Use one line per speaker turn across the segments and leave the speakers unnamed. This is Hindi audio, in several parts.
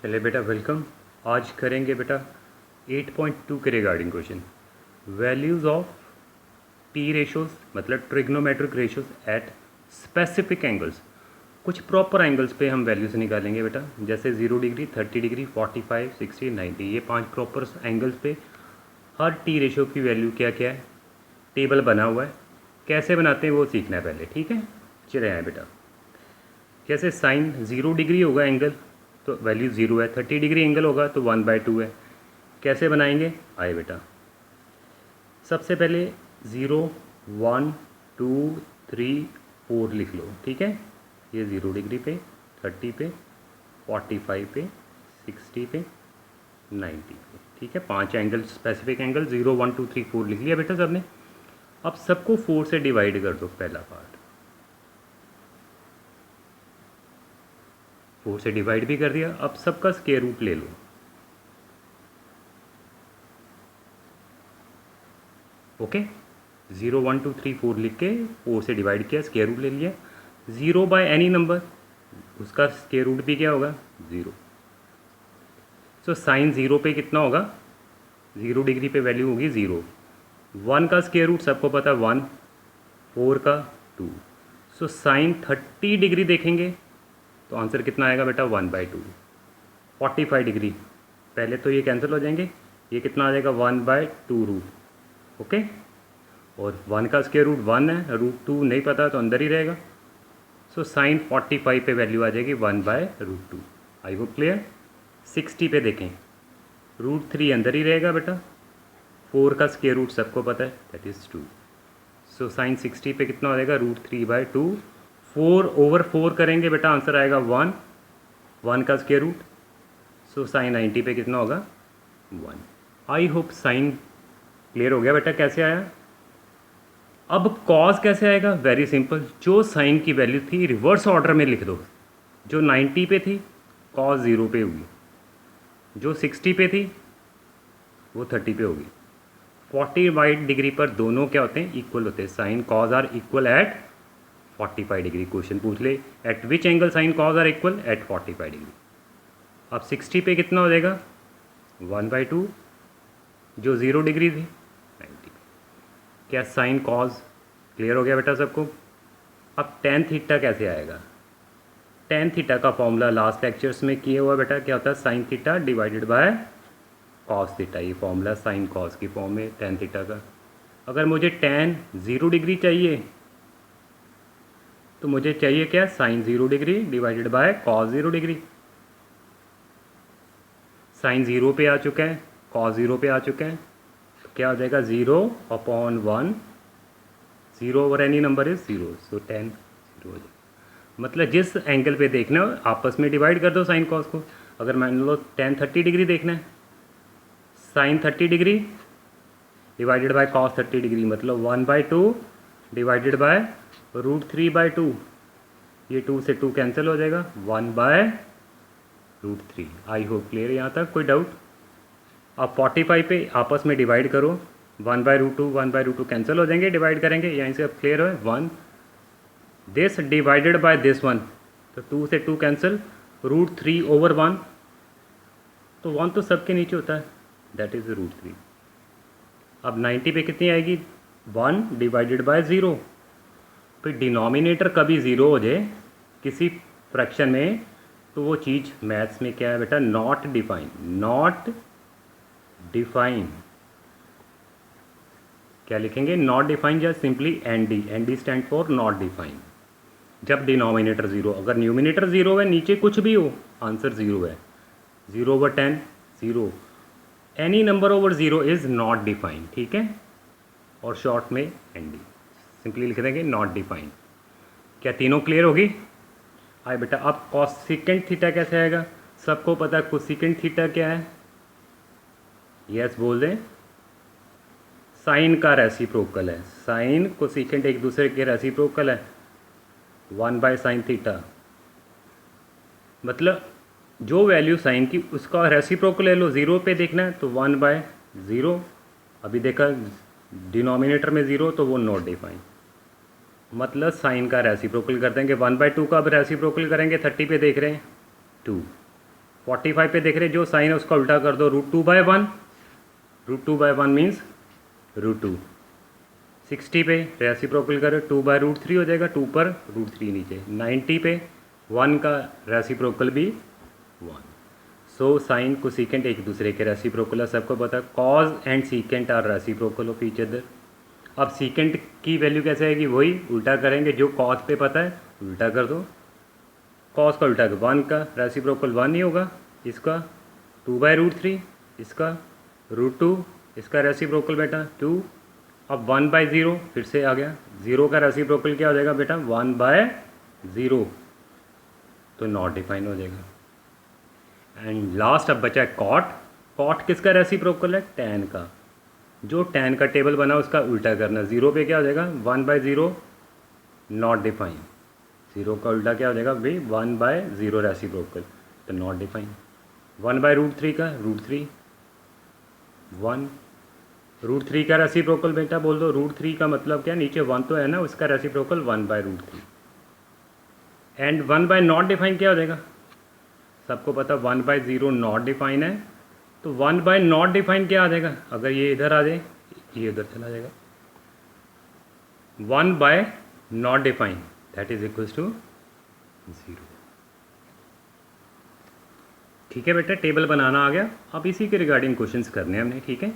चले बेटा वेलकम। आज करेंगे बेटा 8.2 के regarding question. Values of T ratios मतलब trigonometric ratios at specific angles. कुछ प्रॉपर एंगल्स पे हम वैल्यूज़ निकालेंगे बेटा, जैसे 0 डिग्री, 30 डिग्री, 45, 60, 90। ये 5 प्रॉपर एंगल्स पे हर टी रेशो की वैल्यू क्या क्या है, टेबल बना हुआ है। कैसे बनाते हैं वो सीखना है पहले, ठीक है। चले आए बेटा। जैसे साइन 0 डिग्री होगा एंगल तो वैल्यू 0 है, 30 डिग्री एंगल होगा तो 1/2 है। कैसे बनाएंगे, आए बेटा। सबसे पहले 0, 1, 2, 3, 4 लिख लो, ठीक है। ये 0 डिग्री पे, 30 पे, 45 पे, 60 पे, 90 पे, ठीक है। 5 एंगल, स्पेसिफिक एंगल 0, 1, 2, 3, 4 लिख लिया बेटा सबने। अब सबको 4 से डिवाइड कर दो, पहला पार्ट 4 से डिवाइड भी कर दिया। अब सबका स्क्वायर रूट ले लो। ओके, 0, 1, 2, 3, 4 लिख के 4 से डिवाइड किया, स्क्वायर रूट ले लिया। 0 बाय एनी नंबर, उसका स्क्वायर रूट भी क्या होगा, 0। सो साइन 0 पे कितना होगा, 0 डिग्री पे वैल्यू होगी 0। 1 का स्क्वायर रूट सबको पता है 1, 4 का 2। सो साइन 30 डिग्री देखेंगे तो आंसर कितना आएगा बेटा, 1/2। 45 डिग्री, पहले तो ये कैंसिल हो जाएंगे, ये कितना आ जाएगा 1/2 रूट। ओके, और 1 का स्क्वायर रूट 1 है, √2 नहीं पता तो अंदर ही रहेगा। सो साइन 45 पे वैल्यू आ जाएगी 1/√2। I hope clear. 60 पे देखें, √3 अंदर ही रहेगा बेटा, 4 का स्क्वायर रूट सबको पता है दैट इज़ 2। सो साइन 60 पे कितना हो जाएगा, √3/2। 4/4 करेंगे बेटा, आंसर आएगा 1, 1 का स्क्वायर रूट। सो साइन 90 पे कितना होगा, 1। आई होप साइन क्लियर हो गया बेटा कैसे आया। अब कॉज कैसे आएगा, वेरी सिंपल। जो साइन की वैल्यू थी रिवर्स ऑर्डर में लिख दो। जो 90 पे थी कॉज 0 पे होगी, जो 60 पे थी वो 30 पे होगी। 45 डिग्री पर दोनों क्या होते हैं, इक्वल होते हैं। Sine cos are equal at 45 degree. Question पूछ ले, at which angle sine cos are equal, at 45 degree. अब 60 पे कितना हो जाएगा, 1/2। जो 0 डिग्री थी 90 पे। क्या साइन कॉज क्लियर हो गया बेटा सबको। अब टेन थीटा कैसे आएगा। टेन थीटा का फॉर्मूला लास्ट लेक्चर्स में किए हुआ बेटा, क्या होता है, sine theta divided by cos theta. ये फॉर्मूला साइन कॉस की फॉर्म में टेन थीटा का। अगर मुझे टेन 0 डिग्री चाहिए तो मुझे चाहिए क्या, sine 0 degree divided by cos 0 degree. Sine 0 पे आ चुका है, कॉस 0 पे आ चुका है, तो क्या हो जाएगा 0/1। 0 ओवर एनी नंबर इज 0, सो 10 0 हो जाएगा। मतलब जिस एंगल पे देखना हो आपस में डिवाइड कर दो साइन कॉस को। अगर मान लो टेन 30 डिग्री देखना है, sine 30 degree divided by cos 30 degree, मतलब 1/2 डिवाइडेड बाय √3/2। ये 2 से 2 कैंसिल हो जाएगा, 1/√3। आई होप क्लियर यहाँ तक, कोई डाउट। अब 45 पे आपस में डिवाइड करो, 1/√2 1/√2 कैंसिल हो जाएंगे, डिवाइड करेंगे। यहीं से अब क्लियर है, 1 दिस डिवाइडेड बाय दिस 1, तो 2 से 2 कैंसिल, √3/1, तो 1 तो सबके नीचे होता है दैट इज़ √3। अब 90 पे कितनी आएगी, 1 डिवाइडेड बाय 0। फिर डिनोमिनेटर कभी 0 हो जाए किसी फ्रैक्शन में तो वो चीज़ मैथ्स में क्या है बेटा, नॉट डिफाइन। नॉट डिफाइन क्या लिखेंगे, नॉट डिफाइन या simply ND. ND stand for not define. जब डिनोमिनेटर 0, अगर न्यूमिनेटर 0 है, नीचे कुछ भी हो आंसर 0 है। 0/10 0, any number over 0 is not define, ठीक है। और शॉर्ट में एनडी सिंपली लिख देंगे, नॉट डिफाइन। क्या तीनों क्लियर होगी। आए बेटा, अब कोसेकेंट थीटा कैसे आएगा। सबको पता है कोसेकेंट थीटा क्या है, यस बोल दें। साइन का रेसिप्रोकल है। साइन कोसेकेंट एक दूसरे के रेसिप्रोकल है, 1/sin थीटा। मतलब जो वैल्यू साइन की उसका रेसिप्रोकल ले लो। 0 पे देखना है तो 1/0। अभी देखा डिनोमिनेटर में 0 तो वो नॉट डिफाइन। मतलब साइन का रेसिप्रोकल कर देंगे 1/2 का। अब रेसिप्रोकल करेंगे 30 पे देख रहे हैं 2। 45 पे देख रहे जो साइन है उसका उल्टा कर दो, √2/1, √2/1 मीन्स √2। 60 पे रेसिप्रोकल करो, 2/√3 हो जाएगा, 2 पर √3 नीचे। 90 पे 1 का रेसिप्रोकल भी 1। सो साइन को सीकेंट एक दूसरे के रेसिप्रोकल है, सबको पता है। Cos and secant are reciprocal of each other. अब सीकेंट की वैल्यू कैसे आएगी, वही उल्टा करेंगे, जो कॉज पे पता है उल्टा कर दो। कॉस का उल्टा 1 का रेसिप्रोकल 1 ही होगा, इसका 2/√3, इसका √2, इसका रेसिप्रोकल बेटा 2। अब 1/0 फिर से आ गया, 0 का रेसिप्रोकल क्या हो जाएगा बेटा 1/0, तो नॉट डिफाइन हो जाएगा। एंड लास्ट अब बचा है कॉट। कॉट किसका रेसिप्रोकल है, tan का। जो tan का टेबल बना उसका उल्टा करना, 0 पे क्या हो जाएगा 1/0 नॉट डिफाइन, 0 का उल्टा क्या हो जाएगा भाई 1/0 रेसिप्रोकल, तो नॉट डिफाइन। 1/√3 का √3, 1 √3 का रेसिप्रोकल बेटा बोल दो, √3 का मतलब क्या, नीचे 1 तो है ना, उसका रेसिप्रोकल 1/√3। एंड 1 नॉट डिफाइन क्या हो जाएगा, सबको पता 1/0 नॉट डिफाइन है, तो 1 नॉट डिफाइन क्या आ जाएगा, अगर ये इधर आ जाए ये इधर चला जाएगा, 1 not define that is equals to 0। ठीक है बेटा, टेबल बनाना आ गया। अब इसी के रिगार्डिंग क्वेश्चंस करने हैं हमने, ठीक है।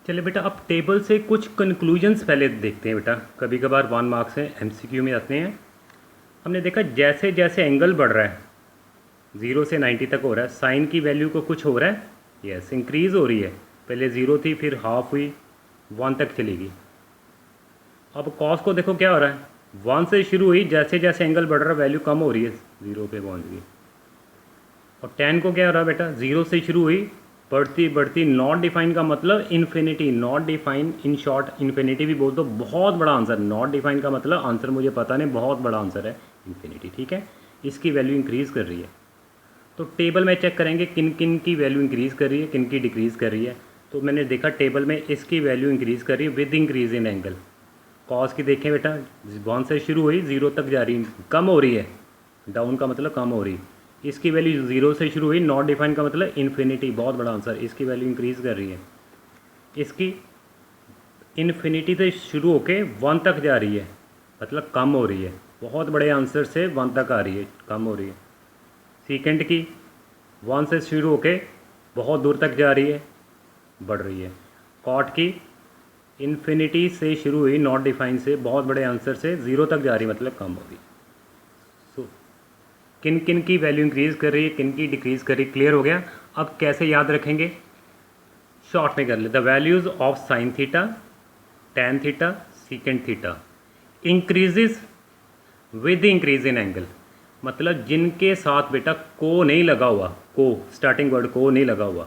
चलिए बेटा, अब टेबल से कुछ कंक्लूजन्स पहले देखते हैं बेटा। कभी कभार 1 मार्क्स से MCQ में आते हैं। हमने देखा जैसे जैसे एंगल बढ़ रहा है, 0 से 90 तक हो रहा है, साइन की वैल्यू को कुछ हो रहा है, यस इंक्रीज़ हो रही है। पहले 0 थी, फिर हाफ हुई, 1 तक चली गई। अब कॉस को देखो क्या हो रहा है, 1 से शुरू हुई, जैसे जैसे एंगल बढ़ रहा है वैल्यू कम हो रही है, 0 पे पहुंच गई। और tan को क्या हो रहा है बेटा, 0 से शुरू हुई, बढ़ती बढ़ती, नॉट डिफाइन का मतलब infinity, not define in short infinity भी बोल दो, बहुत बड़ा आंसर। नॉट डिफाइन का मतलब आंसर मुझे पता नहीं, बहुत बड़ा आंसर है इन्फिनिटी, ठीक है। इसकी वैल्यू इंक्रीज़ कर रही है, तो टेबल में चेक करेंगे किन किन की वैल्यू इंक्रीज़ कर रही है, किन की डिक्रीज़ कर रही है। तो मैंने देखा टेबल में इसकी वैल्यू इंक्रीज़ कर रही है with increase in angle. Cos की देखें बेटा, 1 से शुरू हुई, 0 तक जा रही, कम हो रही है, डाउन का मतलब कम हो रही। इसकी वैल्यू 0 से शुरू हुई, नॉट डिफाइन का मतलब इन्फिनिटी, बहुत बड़ा आंसर, इसकी वैल्यू इंक्रीज़ कर रही है। इसकी इन्फिनिटी से शुरू होके 1 तक जा रही है, मतलब कम हो रही है, बहुत बड़े आंसर से 1 तक आ रही है, कम हो रही है। सेकंड की 1 से शुरू होके बहुत दूर तक जा रही है, बढ़ रही है। कॉट की इन्फिनिटी से शुरू हुई, नॉट डिफाइन से, बहुत बड़े आंसर से 0 तक जा रही है, मतलब कम हो रही। सो किन किन की वैल्यू इंक्रीज़ कर रही है, किन की डिक्रीज़ कर रही है, क्लियर हो गया। अब कैसे याद रखेंगे, शॉर्ट में कर ले। The values of sine theta, tan theta, secant theta increases with increase in angle, मतलब जिनके साथ बेटा को नहीं लगा हुआ, को स्टार्टिंग वर्ड को नहीं लगा हुआ,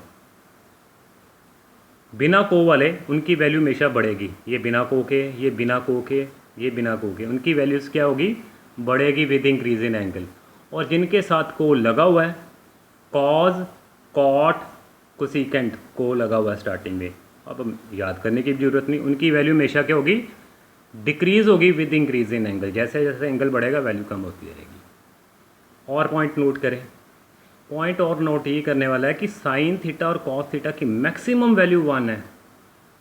बिना को वाले उनकी वैल्यू हमेशा बढ़ेगी। ये बिना को के, ये बिना को के, ये बिना को के, उनकी वैल्यूज़ क्या होगी, बढ़ेगी विद इंक्रीज इन एंगल। और जिनके साथ को लगा हुआ है, कॉज, कॉट, कोसिकेंट, को लगा हुआ है स्टार्टिंग में, अब याद करने की ज़रूरत नहीं, उनकी वैल्यू हमेशा क्या होगी, डिक्रीज़ होगी विद इंक्रीज इन एंगल। जैसे जैसे एंगल बढ़ेगा वैल्यू कम होती रहेगी। और पॉइंट नोट करें, पॉइंट और नोट ये करने वाला है कि साइन थीटा और कॉस थीटा की मैक्सिमम वैल्यू 1 है,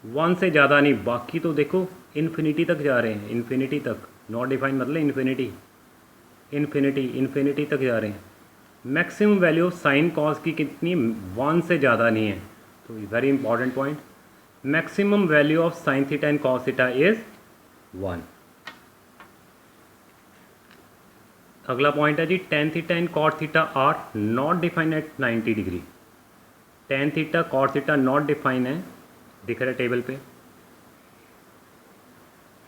1 से ज़्यादा नहीं। बाकी तो देखो इन्फिनिटी तक जा रहे हैं, इन्फिनिटी तक, नॉट डिफाइन मतलब इन्फिनिटी, इन्फिनिटी, इन्फिनिटी तक जा रहे हैं। मैक्सिमम वैल्यू साइन कॉस की कितनी, 1 से ज़्यादा नहीं है। तो very important point, maximum value of sine theta and cos theta is 1। अगला पॉइंट है जी, tan theta and cot theta are not define at 90 degree. Tan theta cot theta not define है, दिख रहा है टेबल पे,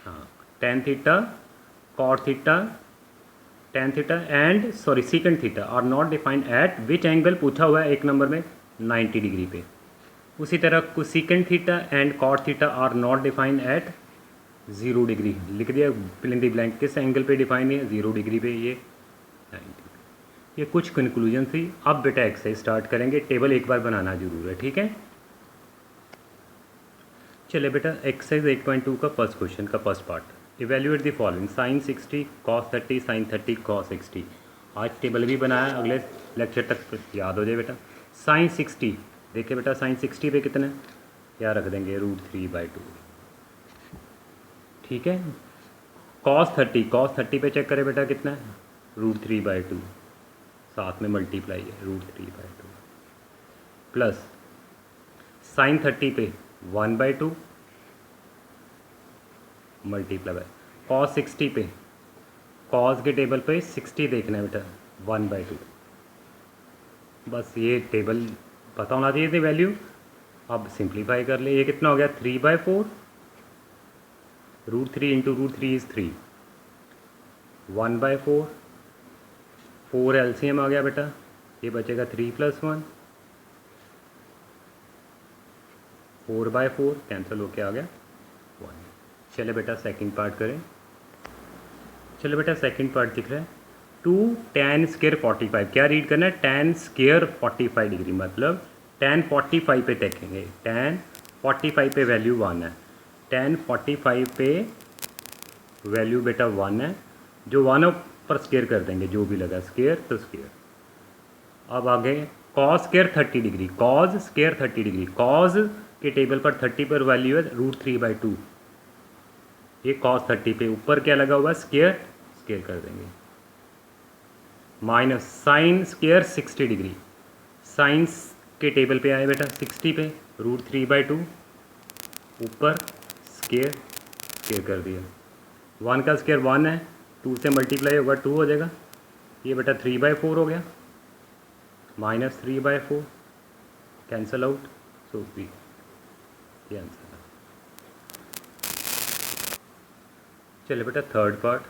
हाँ, tan theta cot theta, tan theta and sorry secant theta are not defined at which angle पूछा हुआ है 1 नंबर में, 90 डिग्री पे। उसी तरह secant theta and cot theta are not defined at 0 degree, लिख दिया फिल इन द ब्लैंक, किस एंगल पे डिफाइन है, 0 डिग्री पे, ये 90। ये कुछ कंक्लूजन थी। अब बेटा एक्सरसाइज स्टार्ट करेंगे, टेबल एक बार बनाना जरूर है, ठीक है। चले बेटा, एक्सरसाइज 8.2 का फर्स्ट क्वेश्चन का first part, evaluate the following, sine 60 cos 30 sine 30 cos 60। आज टेबल भी बनाया, अगले लेक्चर तक याद हो जाए बेटा। साइन 60, देखिए बेटा साइन 60 पे कितना है, क्या रख देंगे √3/2, ठीक है। cos 30 पे चेक करें बेटा कितना है, √3/2, साथ में मल्टीप्लाई है √3/2, प्लस साइन 30 पे 1/2 मल्टीप्लाई बाय cos 60 पे, cos के टेबल पे 60 देखना है बेटा 1/2, बस ये टेबल पता होना चाहिए थी वैल्यू। अब सिंप्लीफाई कर ले, ये कितना हो गया 3/4, √3 इंटू √3 इज़ 3, 1/4, 4 LCM आ गया बेटा, ये बचेगा 3 + 1, 4/4 कैंसिल होके आ गया 1। चले बेटा सेकंड पार्ट करें, चलो बेटा सेकंड पार्ट दिख रहा है, 2 tan स्क्वायर 45, क्या रीड करना है, tan स्क्वायर 45 डिग्री, मतलब tan 45 पे देखेंगे, tan 45 पे वैल्यू 1 है, tan 45 पे वैल्यू बेटा 1 है, जो 1 पर स्क्वायर कर देंगे, जो भी लगा स्क्वायर तो स्क्वायर। अब आगे cos square 30 degree, cos square 30 degree, cos के टेबल पर 30 पर वैल्यू है √3/2, ये cos 30 पे ऊपर क्या लगा हुआ है स्क्वायर, स्क्वायर कर देंगे, minus sine square 60 degree, science के टेबल पे आए बेटा 60 पे √3/2, ऊपर स्क्वायर, स्क्वायर कर दिया, 1 का स्क्वायर 1 है, 2 से मल्टीप्लाई होगा 2 हो जाएगा, ये बेटा 3/4 हो गया, माइनस 3/4 कैंसल आउट, सो बी, ये आंसर है। चलिए बेटा थर्ड पार्ट,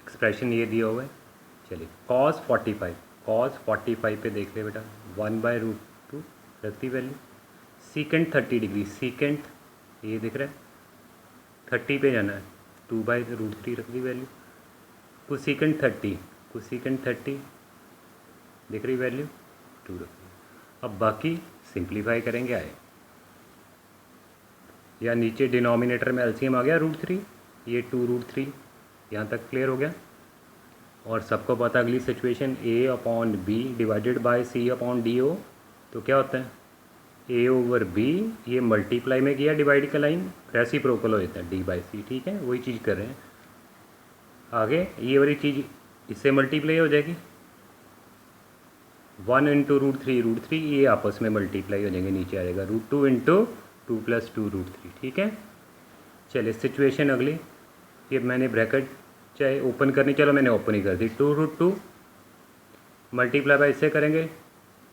एक्सप्रेशन ये दिया हुआ है, चलिए cos 45 पे देख ले बेटा 1/√2 रख दी वैल्यू, सीकेंट 30 डिग्री, सीकेंट ये दिख रहा है 30 पे जाना है, 2/√3 रख दी वैल्यू, कोसेकेंट 30 दिख रही वैल्यू 2 रख दी। अब बाकी सिंप्लीफाई करेंगे आए, या नीचे डिनोमिनेटर में एलसीएम आ गया √3, ये 2√3, यहाँ तक क्लियर हो गया। और सबको पता अगली situation A/B divided by C/D हो, तो क्या होता है A/B, ये मल्टीप्लाई में किया डिवाइड का लाइन, रेसिप्रोकल हो जाता है D/C, ठीक है, वही चीज़ कर रहे हैं। आगे ये वाली चीज़ इससे मल्टीप्लाई हो जाएगी, 1 इंटू √3, ये आपस में मल्टीप्लाई हो जाएंगे, नीचे आ जाएगा √2 इंटू 2 + 2 √3, ठीक है। चलिए सिचुएशन अगली, ये मैंने ब्रैकेट चाहे ओपन करनी, चलो मैंने ओपन ही कर दी, 2√2 मल्टीप्लाई बाय इससे करेंगे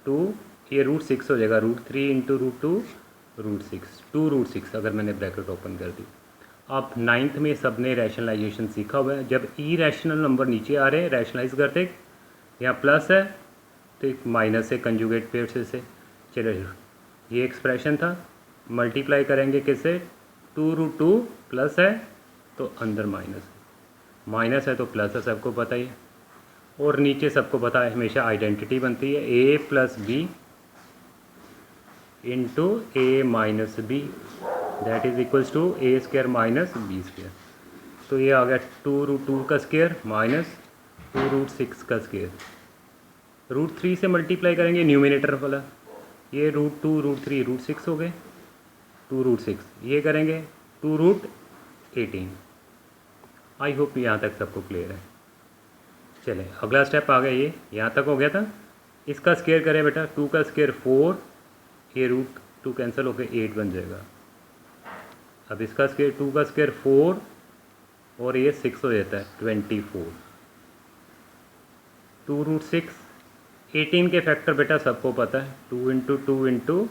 2, ये √6 हो जाएगा, √3 इंटू √2 √6, 2√6 अगर मैंने ब्रैकेट ओपन कर दी। अब 9th में सब ने रैशनलाइजेशन सीखा हुआ है, जब इरेशनल नंबर नीचे आ रहे हैं रैशनलाइज करते, यहाँ प्लस है तो एक माइनस है कंजुगेट पेयर से, चलो ये एक्सप्रेशन था, मल्टीप्लाई करेंगे किससे, 2√2 प्लस है तो अंदर माइनस है तो प्लस है, सबको पता ही है, और नीचे सबको पता है हमेशा आइडेंटिटी बनती है A+B into A-B, that is equals to A² - B², तो ये आ गया 2√2 का स्क्वायर माइनस 2√6 का स्क्वायर, √3 से मल्टीप्लाई करेंगे न्यूमिनेटर वाला, ये √2 √3 √6 हो गए, 2√6 ये करेंगे 2√18। आई होप यहाँ तक सबको क्लियर है। चले अगला स्टेप आ गया, ये यहाँ तक हो गया था, इसका स्क्वायर करें बेटा, 2 का स्क्वायर 4, ये √2 कैंसिल होकर 8 बन जाएगा। अब इसका स्क्वायर 2 का स्क्वायर 4 और ये 6 हो जाता है 24, 2√6, 18 के फैक्टर बेटा सबको पता है, 2 इंटू 2 इंटू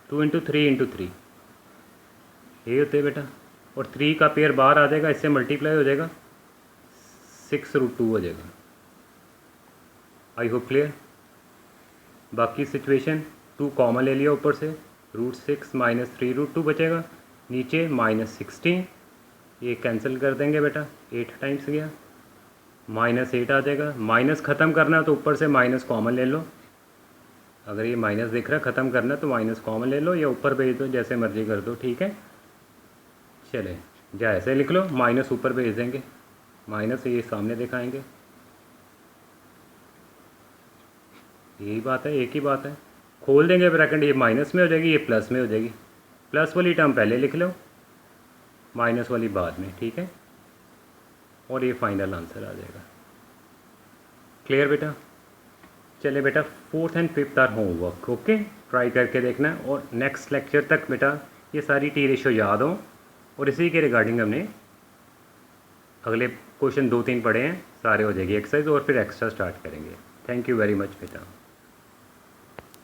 2 इंटू 3 इंटू 3 ये होते हैं बेटा, और 3 का पेयर बाहर आ जाएगा, इससे मल्टीप्लाई हो जाएगा 6√2 हो जाएगा। I hope clear. बाकी सिचुएशन 2 कॉमन ले लिया ऊपर से, √6 माइनस 3√2 बचेगा, नीचे -16, ये कैंसिल कर देंगे बेटा, 8 टाइम्स गया, -8 आ जाएगा। माइनस ख़त्म करना है तो ऊपर से माइनस कॉमन ले लो, अगर ये माइनस दिख रहा है ख़त्म करना है तो माइनस कॉमन ले लो या ऊपर भेज दो, जैसे मर्जी कर दो, ठीक है। चले या ऐसे लिख लो, माइनस ऊपर भेज देंगे, माइनस ये सामने दिखाएंगे, यही बात है, एक ही बात है। खोल देंगे ब्रैकेट, ये माइनस में हो जाएगी, ये प्लस में हो जाएगी। प्लस वाली टर्म पहले लिख लो, माइनस वाली बाद में, ठीक है। और ये फाइनल आंसर आ जाएगा। क्लियर बेटा? चले बेटा, 4th and 5th are homework, okay. Try करके देखना है और नेक्स्ट लेक्चर तक बेटा ये सारी टी रेशो याद हो, और इसी के रिगार्डिंग हमने अगले क्वेश्चन 2-3 पढ़े हैं, सारे हो जाएगी एक्सरसाइज, और फिर एक्स्ट्रा स्टार्ट करेंगे। थैंक यू वेरी मच बेटा।